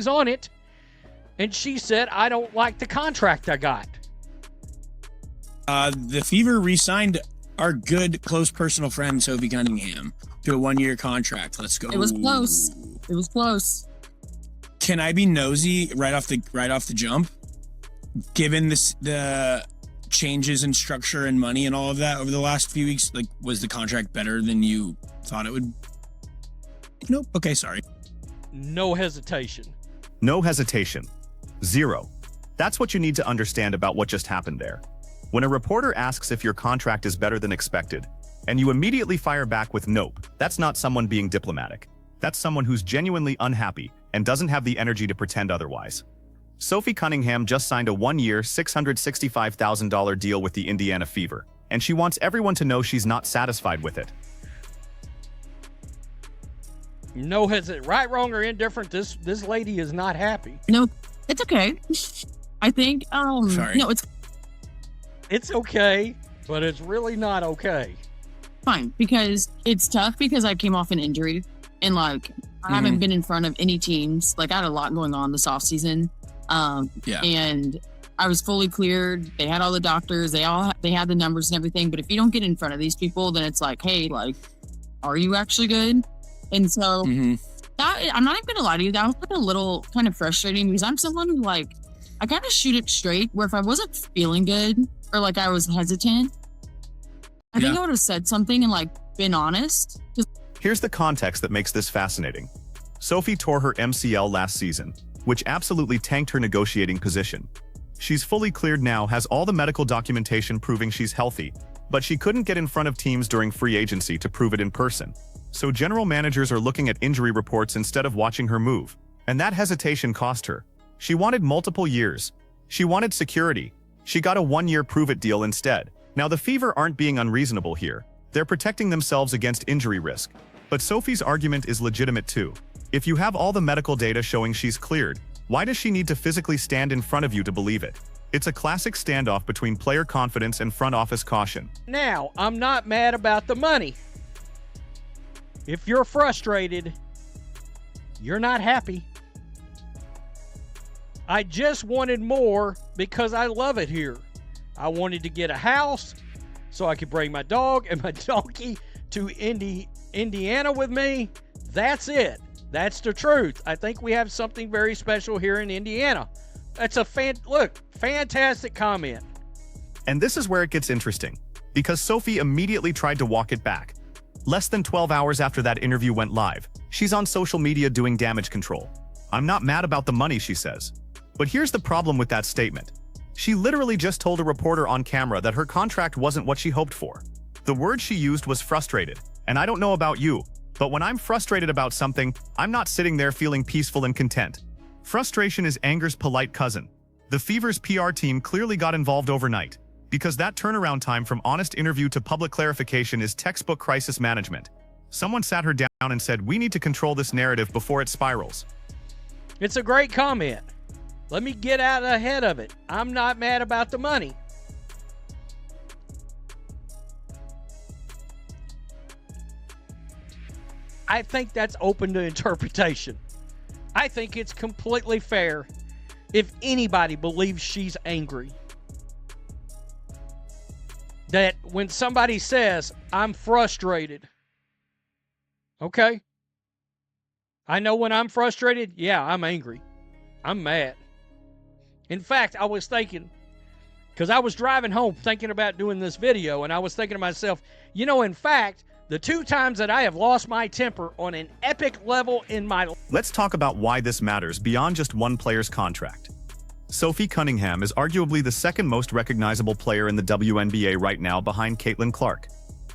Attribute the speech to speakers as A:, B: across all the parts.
A: on it, and she said, I don't like the contract I got.
B: The Fever re-signed our good, close personal friend, Sophie Cunningham, to a 1-year contract. Let's go.
C: It was close. It was close.
B: Can I be nosy right off the jump? Given the changes in structure and money and all of that over the last few weeks, like, was the contract better than you thought it would? Nope. Okay, sorry.
A: No hesitation.
D: No hesitation. Zero. That's what you need to understand about what just happened there. When a reporter asks if your contract is better than expected, and you immediately fire back with nope, that's not someone being diplomatic. That's someone who's genuinely unhappy and doesn't have the energy to pretend otherwise. Sophie Cunningham just signed a 1-year, $665,000 deal with the Indiana Fever, and she wants everyone to know she's not satisfied with it.
A: No hesitation. Right, wrong, or indifferent, this lady is not happy.
C: No, it's okay. I think,
B: Sorry.
C: no,
A: It's okay, but it's really not okay.
C: fine, because it's tough because I came off an injury and like I haven't been in front of any teams. Like I had a lot going on this off season. And I was fully cleared. They had all the doctors, they had the numbers and everything. But if you don't get in front of these people, then it's like, hey, like, are you actually good? And so that, I'm not even gonna lie to you, that was like a little kind of frustrating because I'm someone who like, I kind of shoot it straight where if I wasn't feeling good or like I was hesitant, I think I would have said something and like been honest.
D: Here's the context that makes this fascinating. Sophie tore her MCL last season, which absolutely tanked her negotiating position. She's fully cleared now, has all the medical documentation proving she's healthy, but she couldn't get in front of teams during free agency to prove it in person. So general managers are looking at injury reports instead of watching her move. And that hesitation cost her. She wanted multiple years. She wanted security. She got a 1-year prove-it deal instead. Now the Fever aren't being unreasonable here. They're protecting themselves against injury risk. But Sophie's argument is legitimate too. If you have all the medical data showing she's cleared, why does she need to physically stand in front of you to believe it? It's a classic standoff between player confidence and front office caution.
A: Now, I'm not mad about the money. If you're frustrated, you're not happy. I just wanted more because I love it here. I wanted to get a house so I could bring my dog and my donkey to Indiana with me. That's it. That's the truth. I think we have something very special here in Indiana. That's a fantastic comment.
D: And this is where it gets interesting, because Sophie immediately tried to walk it back. Less than 12 hours after that interview went live, she's on social media doing damage control. I'm not mad about the money, she says. But here's the problem with that statement. She literally just told a reporter on camera that her contract wasn't what she hoped for. The word she used was frustrated, and I don't know about you, but when I'm frustrated about something, I'm not sitting there feeling peaceful and content. Frustration is anger's polite cousin. The Fever's PR team clearly got involved overnight, because that turnaround time from honest interview to public clarification is textbook crisis management. Someone sat her down and said, we need to control this narrative before it spirals.
A: It's a great comment. Let me get out ahead of it. I'm not mad about the money. I think that's open to interpretation. I think it's completely fair if anybody believes she's angry. That when somebody says, I'm frustrated. Okay? I know when I'm frustrated, yeah, I'm angry. I'm mad. In fact, I was thinking, because I was driving home thinking about doing this video, and I was thinking to myself, you know, in fact, the 2 times that I have lost my temper on an epic level in my life.
D: Let's talk about why this matters beyond just one player's contract. Sophie Cunningham is arguably the second most recognizable player in the WNBA right now behind Caitlin Clark.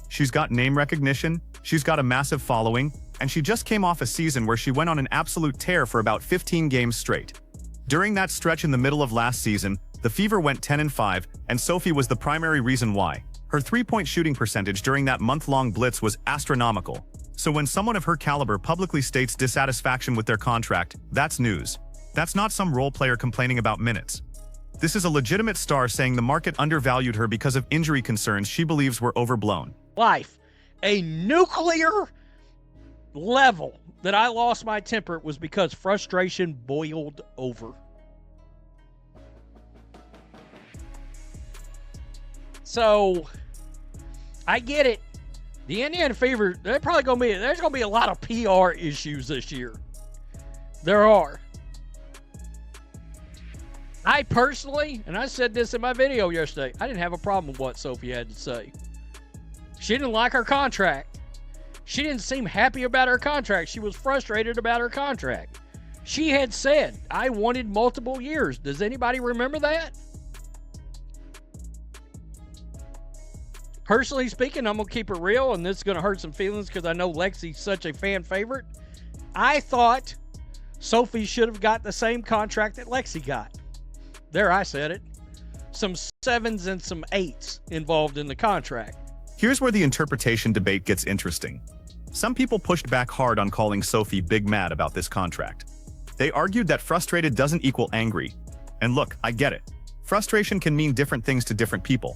D: She's got name recognition, she's got a massive following, and she just came off a season where she went on an absolute tear for about 15 games straight. During that stretch in the middle of last season, the Fever went 10-5, and Sophie was the primary reason why. Her three-point shooting percentage during that month-long blitz was astronomical. So when someone of her caliber publicly states dissatisfaction with their contract, that's news. That's not some role player complaining about minutes. This is a legitimate star saying the market undervalued her because of injury concerns she believes were overblown.
A: Life. A nuclear level that I lost my temper was because frustration boiled over. So, I get it. The Indiana Fever, there's going to be a lot of PR issues this year. There are. I personally, and I said this in my video yesterday, I didn't have a problem with what Sophie had to say. She didn't like her contract. She didn't seem happy about her contract. She was frustrated about her contract. She had said, I wanted multiple years. Does anybody remember that? Personally speaking, I'm going to keep it real, and this is going to hurt some feelings because I know Lexi's such a fan favorite. I thought Sophie should have got the same contract that Lexi got. There, I said it. Some 7s and some 8s involved in the contract.
D: Here's where the interpretation debate gets interesting. Some people pushed back hard on calling Sophie big mad about this contract. They argued that frustrated doesn't equal angry. And look, I get it. Frustration can mean different things to different people.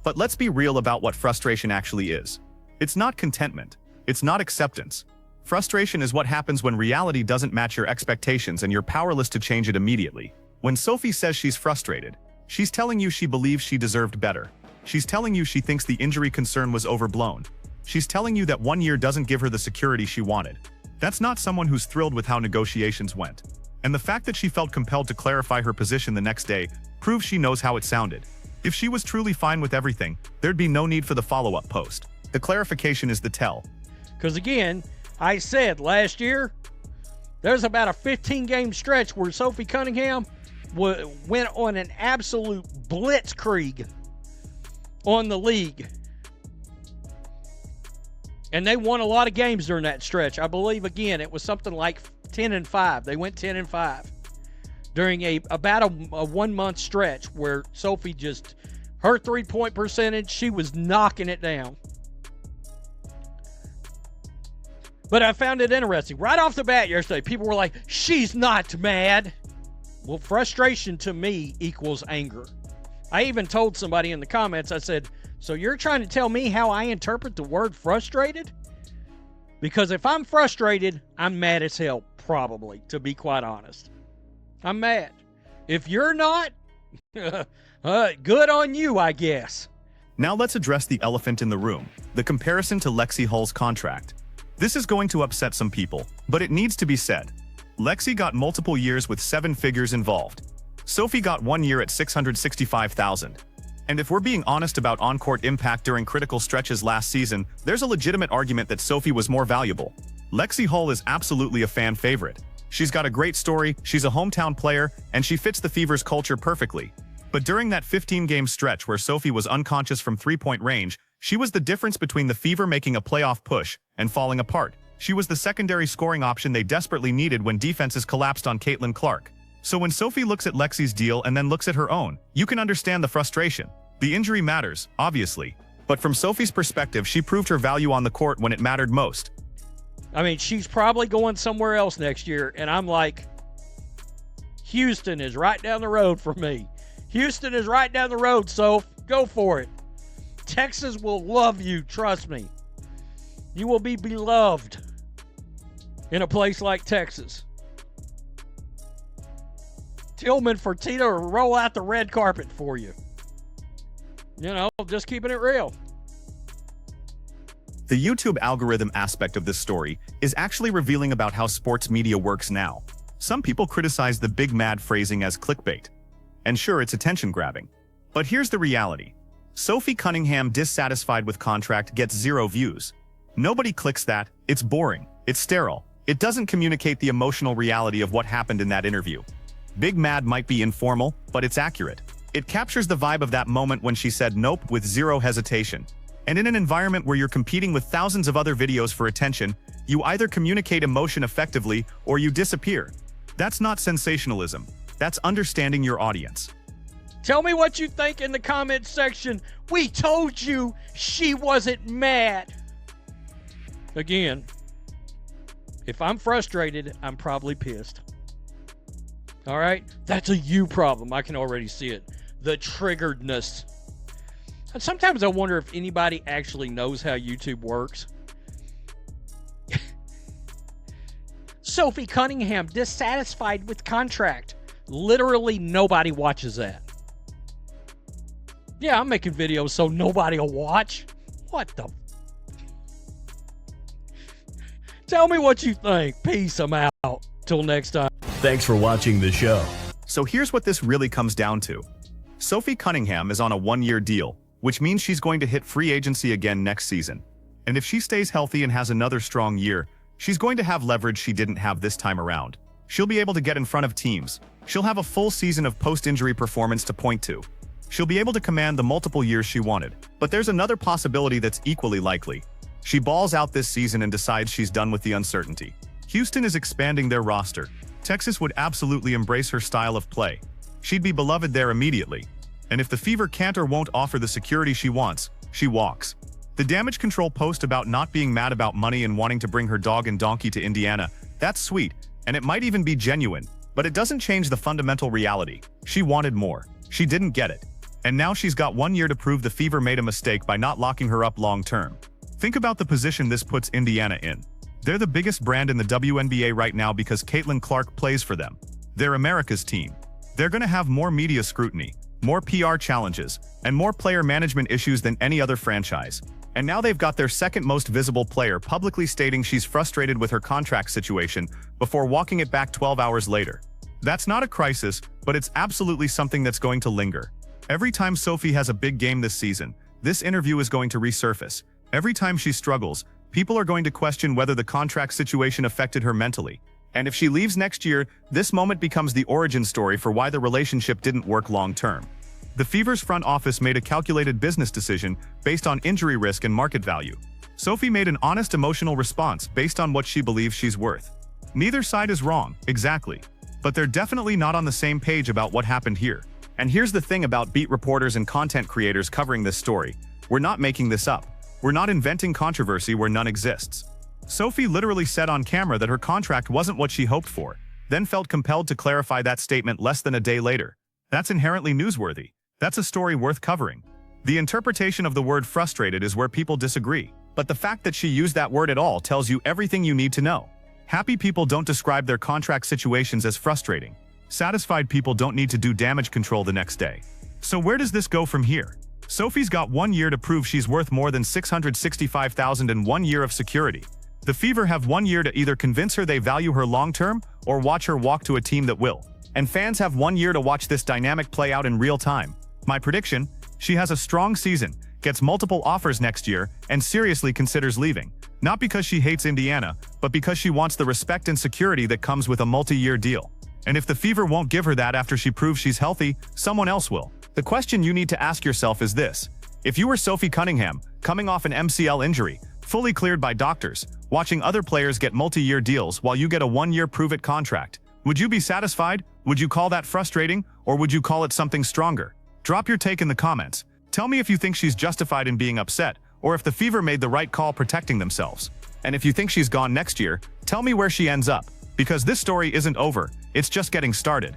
D: But let's be real about what frustration actually is. It's not contentment. It's not acceptance. Frustration is what happens when reality doesn't match your expectations and you're powerless to change it immediately. When Sophie says she's frustrated, she's telling you she believes she deserved better. She's telling you she thinks the injury concern was overblown. She's telling you that 1 year doesn't give her the security she wanted. That's not someone who's thrilled with how negotiations went. And the fact that she felt compelled to clarify her position the next day proves she knows how it sounded. If she was truly fine with everything, there'd be no need for the follow-up post. The clarification is the tell.
A: Because again, I said last year, there's about a 15-game stretch where Sophie Cunningham went on an absolute blitzkrieg on the league. And they won a lot of games during that stretch. I believe, again, it was something like 10-5. They went 10-5 during about a 1 month stretch where Sophie just, her 3-point percentage, she was knocking it down. But I found it interesting. Right off the bat yesterday, people were like, she's not mad. Well, frustration to me equals anger. I even told somebody in the comments, I said, so you're trying to tell me how I interpret the word frustrated? Because if I'm frustrated, I'm mad as hell, probably, to be quite honest. I'm mad. If you're not, good on you, I guess.
D: Now let's address the elephant in the room, the comparison to Lexi Hull's contract. This is going to upset some people, but it needs to be said. Lexi got multiple years with 7 figures involved. Sophie got 1 year at $665,000. And if we're being honest about on-court impact during critical stretches last season, there's a legitimate argument that Sophie was more valuable. Lexi Hull is absolutely a fan favorite. She's got a great story, she's a hometown player, and she fits the Fever's culture perfectly. But during that 15-game stretch where Sophie was unconscious from 3-point range, she was the difference between the Fever making a playoff push and falling apart. She was the secondary scoring option they desperately needed when defenses collapsed on Caitlin Clark. So when Sophie looks at Lexi's deal and then looks at her own, you can understand the frustration. The injury matters, obviously. But from Sophie's perspective, she proved her value on the court when it mattered most.
A: I mean, she's probably going somewhere else next year, and I'm like, Houston is right down the road for me. Houston is right down the road, so go for it. Texas will love you, trust me. You will be beloved in a place like Texas. Tillman Fertitta will roll out the red carpet for you. You know, just keeping it real.
D: The YouTube algorithm aspect of this story is actually revealing about how sports media works now. Some people criticize the big mad phrasing as clickbait. And sure, it's attention grabbing. But here's the reality. Sophie Cunningham dissatisfied with contract gets 0 views. Nobody clicks that. It's boring. It's sterile. It doesn't communicate the emotional reality of what happened in that interview. Big mad might be informal, but it's accurate. It captures the vibe of that moment when she said nope with 0 hesitation. And in an environment where you're competing with thousands of other videos for attention, you either communicate emotion effectively or you disappear. That's not sensationalism. That's understanding your audience.
A: Tell me what you think in the comment section. We told you she wasn't mad. Again, if I'm frustrated, I'm probably pissed. All right? That's a you problem. I can already see it. The triggeredness. And sometimes I wonder if anybody actually knows how YouTube works. Sophie Cunningham dissatisfied with contract. Literally nobody watches that. Yeah, I'm making videos so nobody will watch. What the? Tell me what you think. Peace, I'm out. Till next time.
E: Thanks for watching the show.
D: So here's what this really comes down to. Sophie Cunningham is on a one-year deal, which means she's going to hit free agency again next season. And if she stays healthy and has another strong year, she's going to have leverage she didn't have this time around. She'll be able to get in front of teams. She'll have a full season of post-injury performance to point to. She'll be able to command the multiple years she wanted. But there's another possibility that's equally likely. She balls out this season and decides she's done with the uncertainty. Houston is expanding their roster. Texas would absolutely embrace her style of play. She'd be beloved there immediately. And if the Fever can't or won't offer the security she wants, she walks. The damage control post about not being mad about money and wanting to bring her dog and donkey to Indiana, that's sweet, and it might even be genuine, but it doesn't change the fundamental reality. She wanted more. She didn't get it. And now she's got 1 year to prove the Fever made a mistake by not locking her up long term. Think about the position this puts Indiana in. They're the biggest brand in the WNBA right now because Caitlin Clark plays for them. They're America's team. They're going to have more media scrutiny, more PR challenges, and more player management issues than any other franchise. And now they've got their second most visible player publicly stating she's frustrated with her contract situation before walking it back 12 hours later. That's not a crisis, but it's absolutely something that's going to linger. Every time Sophie has a big game this season, this interview is going to resurface. Every time she struggles, people are going to question whether the contract situation affected her mentally. And if she leaves next year, this moment becomes the origin story for why the relationship didn't work long term. The Fever's front office made a calculated business decision based on injury risk and market value. Sophie made an honest emotional response based on what she believes she's worth. Neither side is wrong, exactly. But they're definitely not on the same page about what happened here. And here's the thing about beat reporters and content creators covering this story. We're not making this up. We're not inventing controversy where none exists. Sophie literally said on camera that her contract wasn't what she hoped for, then felt compelled to clarify that statement less than a day later. That's inherently newsworthy. That's a story worth covering. The interpretation of the word frustrated is where people disagree, but the fact that she used that word at all tells you everything you need to know. Happy people don't describe their contract situations as frustrating. Satisfied people don't need to do damage control the next day. So where does this go from here? Sophie's got 1 year to prove she's worth more than $665,000 and 1 year of security. The Fever have 1 year to either convince her they value her long-term or watch her walk to a team that will. And fans have 1 year to watch this dynamic play out in real time. My prediction? She has a strong season, gets multiple offers next year, and seriously considers leaving. Not because she hates Indiana, but because she wants the respect and security that comes with a multi-year deal. And if the Fever won't give her that after she proves she's healthy, someone else will. The question you need to ask yourself is this. If you were Sophie Cunningham, coming off an MCL injury, fully cleared by doctors, watching other players get multi-year deals while you get a 1-year prove-it contract, would you be satisfied? Would you call that frustrating? Or would you call it something stronger? Drop your take in the comments. Tell me if you think she's justified in being upset, or if the Fever made the right call protecting themselves. And if you think she's gone next year, tell me where she ends up. Because this story isn't over, it's just getting started.